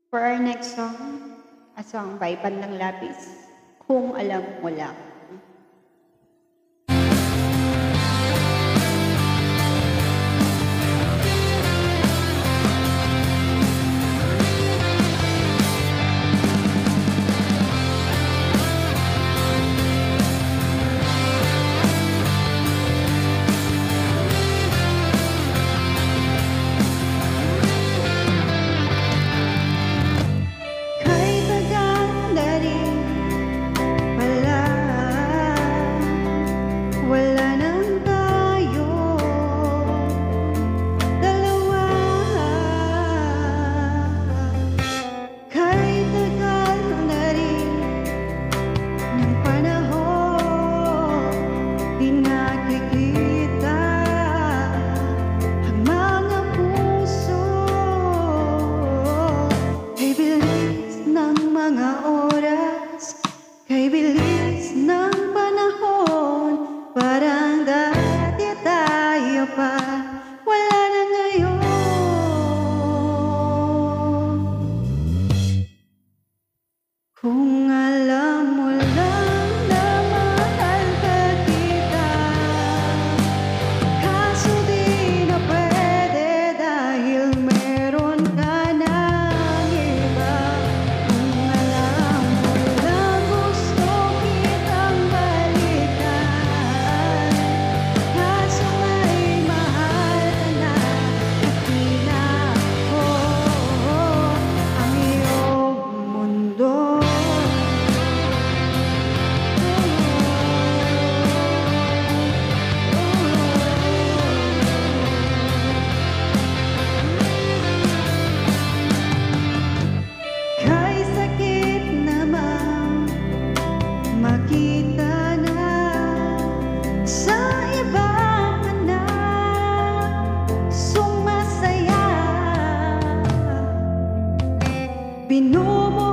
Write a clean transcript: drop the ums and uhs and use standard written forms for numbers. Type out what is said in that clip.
For our next song, a song by Bandang Lapis, Kung Alam Mo Lang. Kay bilis ng panahon, parang dati tayo pa, wala na ngayon. Kung alam mo lang na mahal ka kita, kaso di na pwede dahil meron ka ng iba. Kung alam mo lang gusto kitang balikan, kaso may mahal ka na at di na ako ang iyong mundo. Kay sakit naman makita na sa iba ka na sumasaya. Binubuo